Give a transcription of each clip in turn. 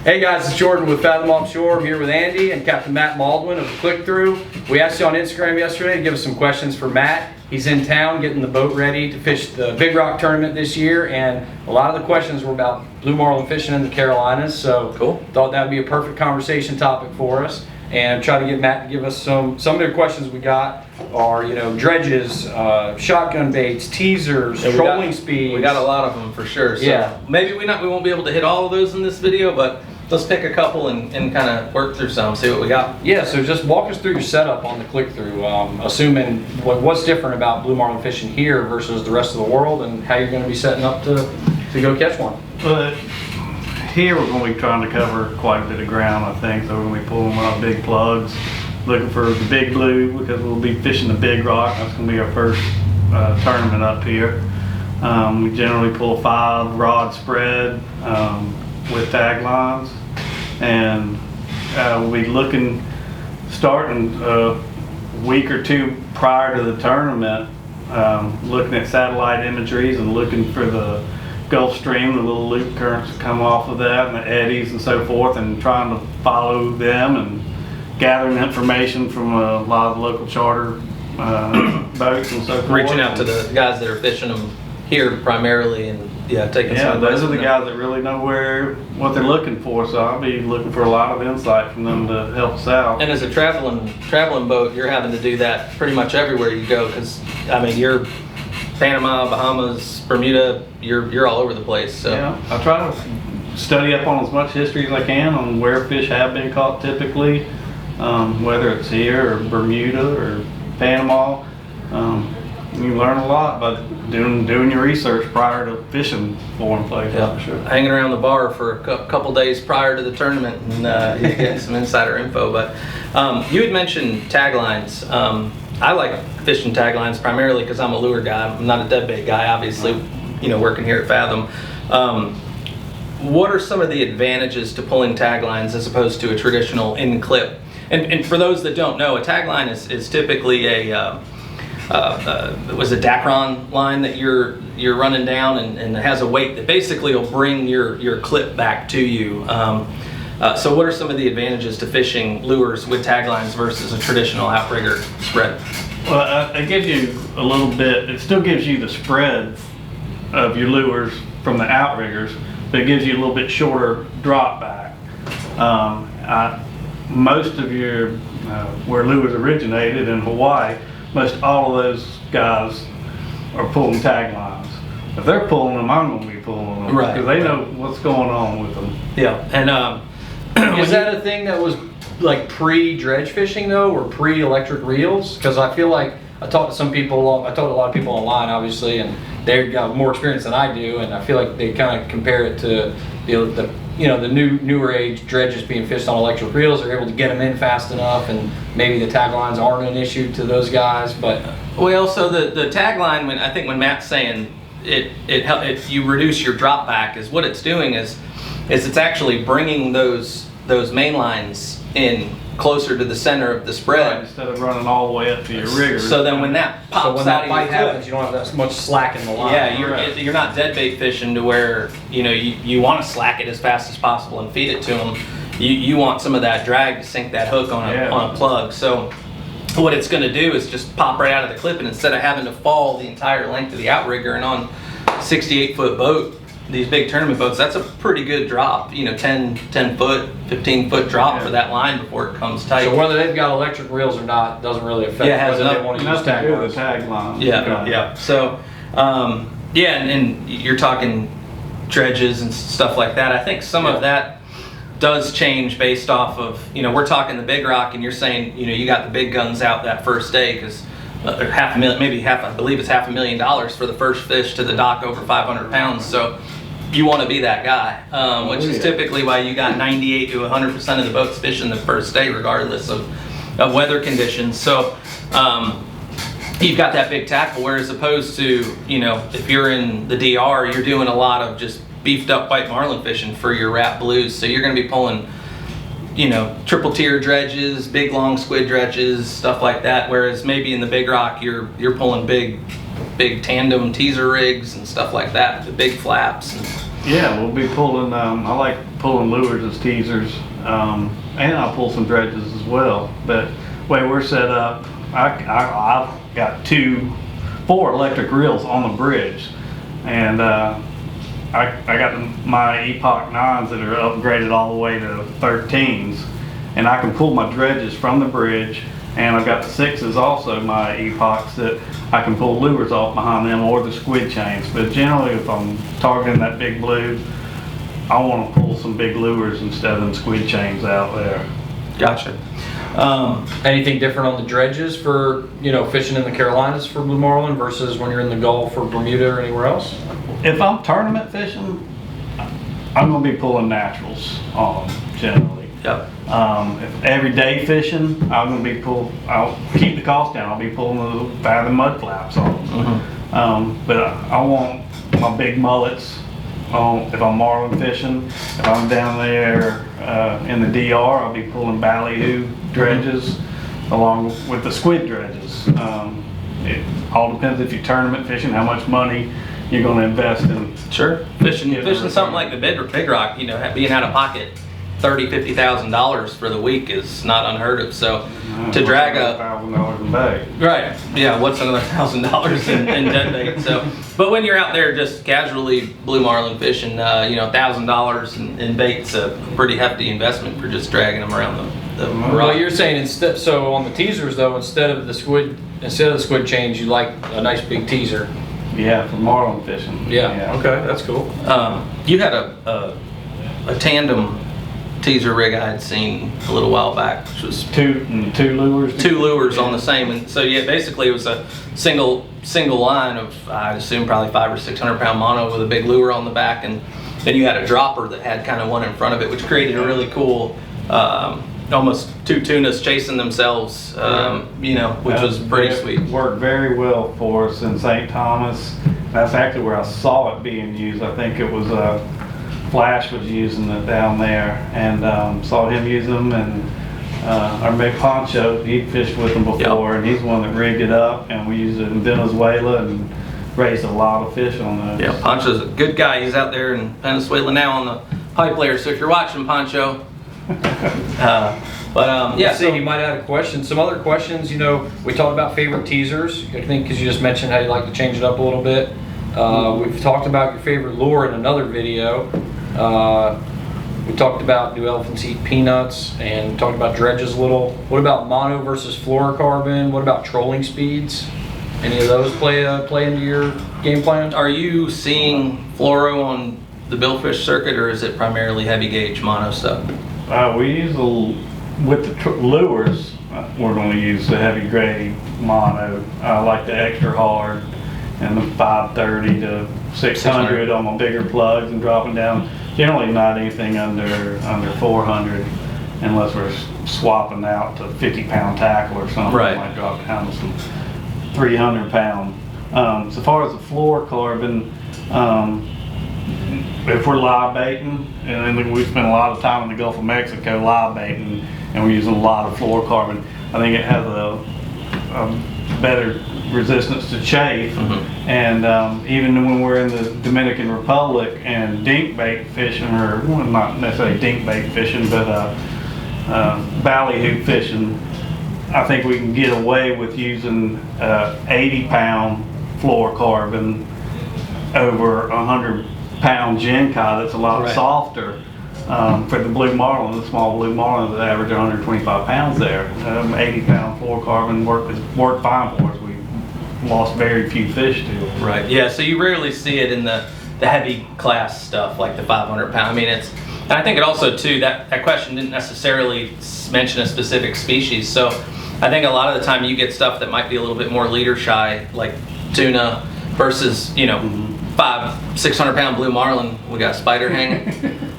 Hey guys, it's Jordan with Fathom Offshore. I'm here with Andy and Captain Matt Mauldwin of the Click Through. We asked you on Instagram yesterday to give us some questions for Matt. He's in town getting the boat ready to fish the Big Rock tournament this year, and a lot of the questions were about blue marlin fishing in the Carolinas. So cool. Thought that would be a perfect conversation topic for us, and try to get Matt to give us some of the questions we got are, dredges, shotgun baits, teasers, trolling speeds. We got a lot of them for sure. So yeah. Maybe we won't be able to hit all of those in this video, but let's pick a couple and kind of work through some, see what we got. Yeah, so just walk us through your setup on the click-through, assuming what's different about blue marlin fishing here versus the rest of the world, and how you're going to be setting up to go catch one. But here we're going to be trying to cover quite a bit of ground, I think. So we're going to be pulling one of our big plugs, looking for the Big Blue, because we'll be fishing the Big Rock. That's going to be our first tournament up here. We generally pull a 5-rod spread with taglines, and we'll be starting a week or two prior to the tournament, looking at satellite imageries and looking for the Gulf Stream, the little loop currents that come off of that, and the eddies and so forth, and trying to follow them and gathering information from a lot of local charter boats and so forth. Reaching out to the guys that are fishing them here primarily, and taking some. Those are the guys that really know what they're looking for. So I'll be looking for a lot of insight from them to help us out. And as a traveling boat, you're having to do that pretty much everywhere you go, because I mean you're Panama, Bahamas, Bermuda, you're all over the place. So yeah, I try to study up on as much history as I can on where fish have been caught typically, whether it's here or Bermuda or Panama. You learn a lot by doing your research prior to fishing foreign places. Yeah, for sure. Hanging around the bar for a couple days prior to the tournament and getting some insider info. But you had mentioned taglines. I like fishing taglines primarily because I'm a lure guy. I'm not a deadbait guy, obviously. Working here at Fathom. What are some of the advantages to pulling taglines as opposed to a traditional in clip? And for those that don't know, a tagline is typically a was a Dacron line that you're running down, and it has a weight that basically will bring your clip back to you. So what are some of the advantages to fishing lures with taglines versus a traditional outrigger spread? Well, it gives you a little bit, it still gives you the spread of your lures from the outriggers, but it gives you a little bit shorter drop back. Most of where lures originated in Hawaii, most all of those guys are pulling taglines. If they're pulling them, I'm going to be pulling them, right? Because they know what's going on with them. Yeah, and is that a thing that was like pre-dredge fishing though, or pre-electric reels? Because I feel like I talked to some people, I talked to a lot of people online, obviously, and they've got more experience than I do, and I feel like they kind of compare it to the newer age dredges being fished on electric reels. They're able to get them in fast enough, and maybe the taglines aren't an issue to those guys. But well, so the tagline, when Matt's saying it you reduce your drop back, is what it's doing is it's actually bringing those main lines in closer to the center of the spread, right, instead of running all the way up to your rigger. So then when that pops so when out that of bite your happens, you don't have that much slack in the line. Yeah, you're not deadbait fishing to where you want to slack it as fast as possible and feed it to them. You want some of that drag to sink that hook on a plug. So what it's going to do is just pop right out of the clip, and instead of having to fall the entire length of the outrigger, and on 68-foot boat, these big tournament boats, that's a pretty good drop, 10 foot, 15 foot drop for that line before it comes tight. So whether they've got electric reels or not doesn't really affect whether they want to use taglines. Yeah. So, and you're talking dredges and stuff like that. I think some of that does change based off of, we're talking the Big Rock, and you're saying, you got the big guns out that first day, because I believe it's $500,000 for the first fish to the dock over 500 pounds. So you want to be that guy, which is typically why you got 98 to 100% of the boats fishing the first day, regardless of weather conditions. So you've got that big tackle, whereas opposed to, if you're in the DR, you're doing a lot of just beefed up white marlin fishing for your wrap blues. So you're going to be pulling triple tier dredges, big long squid dredges, stuff like that. Whereas maybe in the Big Rock, you're pulling big Tandem Teaser Rigs and stuff like that, the big flaps. Yeah, we'll be pulling. I like pulling lures as teasers, and I'll pull some dredges as well. But the way we're set up, I've got 4 electric reels on the bridge, and I got my Epoch 9s that are upgraded all the way to 13s, and I can pull my dredges from the bridge. And I've got the 6s also, my Epochs, that I can pull lures off behind them, or the squid chains. But generally, if I'm targeting that big blue, I want to pull some big lures instead of them squid chains out there. Gotcha. Anything different on the dredges for, you know, fishing in the Carolinas for blue marlin versus when you're in the Gulf or Bermuda or anywhere else? If I'm tournament fishing, I'm going to be pulling naturals on them generally. Yep. If everyday fishing, I'll keep the cost down. I'll be pulling the Fathom mud flaps on them. But I want my big mullets if I'm marlin fishing. If I'm down there in the DR, I'll be pulling ballyhoo dredges along with the squid dredges. It all depends if you're tournament fishing, how much money you're going to invest in. Sure. Fishing something like the Big Rock, you know, being out of pocket $30,000-$50,000 for the week is not unheard of. So to drag a $1,000 a day. right, yeah, what's another $1,000 in dead bait? So, but when you're out there just casually blue marlin fishing, you know, $1,000 in bait's a pretty hefty investment for just dragging them around the Well, rock. you're saying so on the teasers though, instead of the squid chains, you like a nice big teaser. Yeah, for marlin fishing. Yeah. Okay, that's cool. You had a Tandem Teaser Rig I had seen a little while back, which was Two lures. 2 lures on the same, and so yeah, basically it was a single line of, I'd assume, probably 500 or 600 pound mono with a big lure on the back, and then you had a dropper that had kind of one in front of it, which created a really cool, almost 2 tunas chasing themselves, you know, which was pretty sweet. Worked very well for us in St. Thomas. That's actually where I saw it being used. I think it was Flash was using it down there, and saw him use them, and our mate Poncho, he'd fished with them before, and he's the one that rigged it up, and we used it in Venezuela and raised a lot of fish on those. Yeah, Poncho's a good guy. He's out there in Venezuela now on the pipe layer, so if you're watching, Poncho, yeah, See, you might have a question. Some other questions, you know, we talked about favorite teasers. I think because you just mentioned how you like to change it up a little bit. We've talked about your favorite lure in another video. We talked about do elephants eat peanuts, and talked about dredges a little. What about mono versus fluorocarbon? What about trolling speeds? Any of those play into your game plan? Are you seeing fluoro on the billfish circuit, or is it primarily heavy gauge mono stuff? We use with the lures, we're going to use the heavy grade mono. I like the extra hard and the 530 to 600 on my bigger plugs, and dropping down. Generally not anything under 400, unless we're swapping out to 50-pound tackle or something. Right. Might drop down to some 300-pound. So far as the fluorocarbon, if we're live baiting, and then we spend a lot of time in the Gulf of Mexico live baiting, and we're using a lot of fluorocarbon, I think it has a better resistance to chafe. And even when we're in the Dominican Republic and dink bait fishing, or well, not necessarily dink bait fishing, but ballyhoo fishing, I think we can get away with using 80-pound fluorocarbon over 100-pound Genkai that's a lot softer. For the blue marlin, the small blue marlin that average 125 pounds there, 80-pound fluorocarbon worked fine for us. We lost very few fish to it. Right. Yeah. So you rarely see it in the heavy class stuff like the 500 pound. I mean, and I think it also too that question didn't necessarily mention a specific species. So I think a lot of the time you get stuff that might be a little bit more leader shy, like tuna, versus 500-600 pound blue marlin. We got a spider hanging.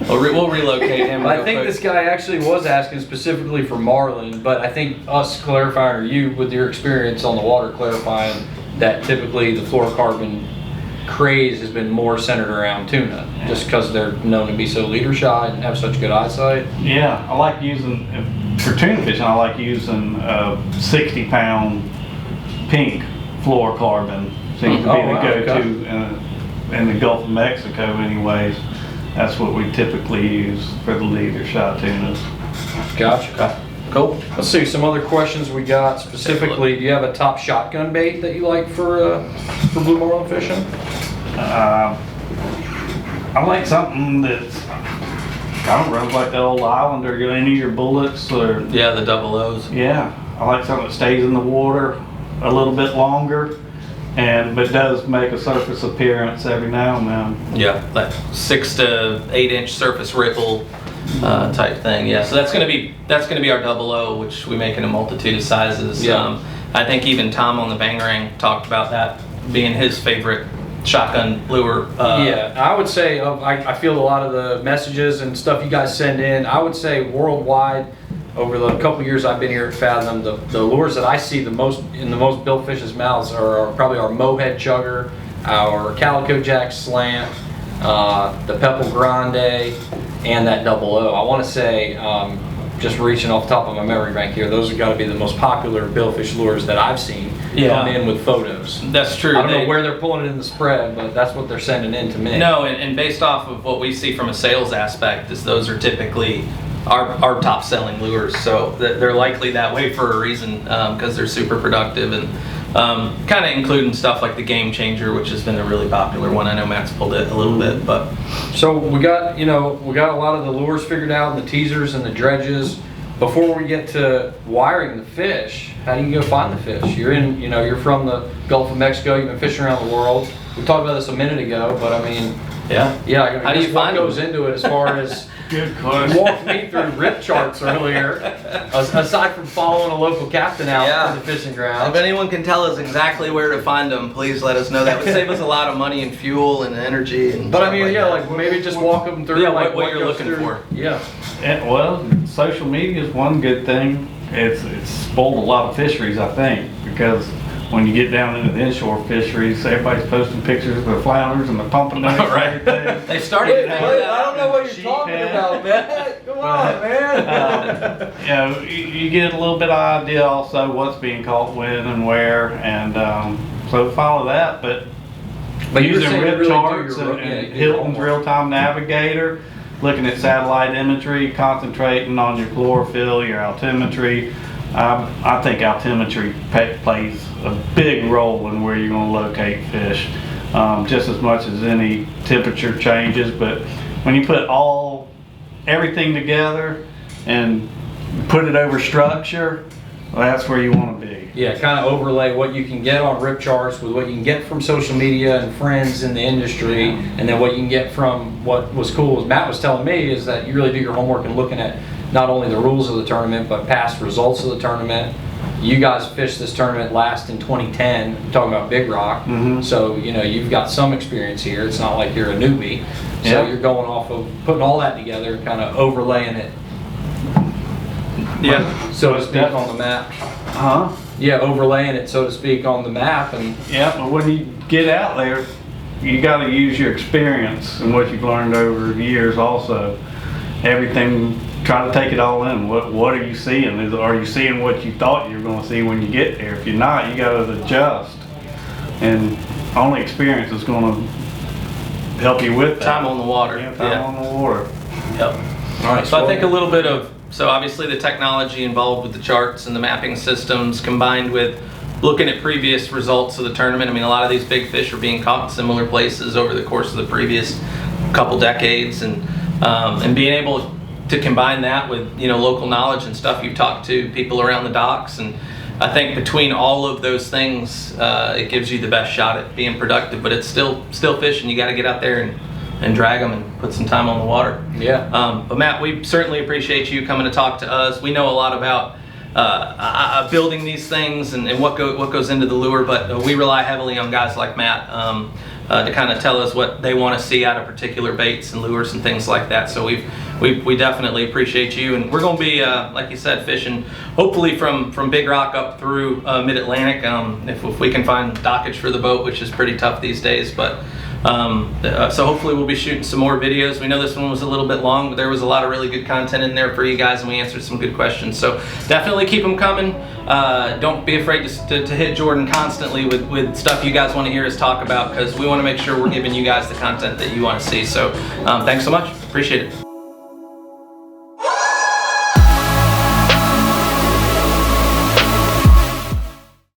We'll relocate him. I think this guy actually was asking specifically for marlin, but I think us clarifying, or you with your experience on the water clarifying that typically the fluorocarbon craze has been more centered around tuna, just because they're known to be so leader shy and have such good eyesight. Yeah, I like using, for tuna fishing, I like using 60-pound pink fluorocarbon. Seems to be the go-to in the Gulf of Mexico anyways. that's what we typically use for the leader shot tunas. Gotcha. Okay. Cool. Let's see, some other questions we got specifically. Do you have a top shotgun bait that you like for blue marlin fishing? I like something that's, I don't know, like the old Islander, any of your bullets or, Yeah, the double O's. yeah. I like something that stays in the water a little bit longer, but does make a surface appearance every now and then. Yeah, like 6 to 8 inch surface ripple type thing. Yeah, so that's gonna be our double O, which we make in a multitude of sizes. Yeah. I think even Tom on the Bangarang talked about that being his favorite shotgun lure. Yeah, I would say I feel a lot of the messages and stuff you guys send in. I would say worldwide, over the couple years I've been here at Fathom, the lures that I see the most in the most billfish's mouths are probably our Mohead Chugger, our Calico Jack Slant, the Pepple Grande, and that double O. I want to say, just reaching off the top of my memory bank here, those have got to be the most popular billfish lures that I've seen come in with photos. That's true. I don't know where they're pulling it in the spread, but that's what they're sending in to me. No, and based off of what we see from a sales aspect, is those are typically our top selling lures. So they're likely that way for a reason, because they're super productive, and kind of including stuff like the Game Changer, which has been a really popular one. I know Matt's pulled it a little bit, but so we got a lot of the lures figured out, and the teasers and the dredges. Before we get to wiring the fish, how do you go find the fish? You're from the Gulf of Mexico. You've been fishing around the world. We talked about this a minute ago, but I mean, yeah. How do you find what goes into it as far as? Good question. You walked me through rip charts earlier, aside from following a local captain out to the fishing ground. If anyone can tell us exactly where to find them, please let us know. That would save us a lot of money and fuel and energy. And but I mean, like maybe just walk them through. Yeah, like what you're goes looking through. for. Yeah. Well, social media is one good thing. It's spoiled a lot of fisheries, I think, because when you get down into the inshore fisheries, everybody's posting pictures of their flounders and the pumping-necks and everything. They started Wait, I don't know what you're talking about, man. Come on, man. You get a little bit of idea also what's being caught when and where, and so follow that. But you were using saying rip really charts do your- and your Hilton's homework. real-time navigator, looking at satellite imagery, concentrating on your chlorophyll, your altimetry. I think altimetry plays a big role in where you're going to locate fish, just as much as any temperature changes. But when you put everything together and put it over structure, well, that's where you want to be. Yeah, kind of overlay what you can get on rip charts with what you can get from social media and friends in the industry, and then what you can get from what was cool, as Matt was telling me, is that you really do your homework and looking at not only the rules of the tournament, but past results of the tournament. You guys fished this tournament last in 2010, I'm talking about Big Rock. Mm-hmm. So, you've got some experience here. It's not like you're a newbie. So Yeah. you're going off of putting all that together and kind of overlaying it, so to speak, on the map. Yeah, overlaying it, so to speak, on the map. And Yeah, but when you get out there, you got to use your experience and what you've learned over the years also. Everything, try to take it all in. What are you seeing? Are you seeing what you thought you were going to see when you get there? If you're not, you got to adjust. And only experience is going to help you with that. Time on the water. Yeah, time on the water. Yep. all right, So I think a little bit of, so obviously the technology involved with the charts and the mapping systems, combined with looking at previous results of the tournament. I mean, a lot of these big fish are being caught in similar places over the course of the previous couple decades, and being able to combine that with local knowledge and stuff. You've talked to people around the docks, and I think between all of those things, it gives you the best shot at being productive. But it's still fishing. You got to get out there and drag them and put some time on the water. Yeah. But Matt, we certainly appreciate you coming to talk to us. We know a lot about building these things and what goes into the lure, but we rely heavily on guys like Matt to kind of tell us what they want to see out of particular baits and lures and things like that. So we definitely appreciate you, and we're going to be like you said, fishing hopefully from Big Rock up through Mid-Atlantic, if we can find dockage for the boat, which is pretty tough these days. But So hopefully we'll be shooting some more videos. We know this one was a little bit long, but there was a lot of really good content in there for you guys, and we answered some good questions. So definitely keep them coming. Don't be afraid to hit Jordan constantly with stuff you guys want to hear us talk about, because we want to make sure we're giving you guys the content that you want to see. So thanks so much. Appreciate it.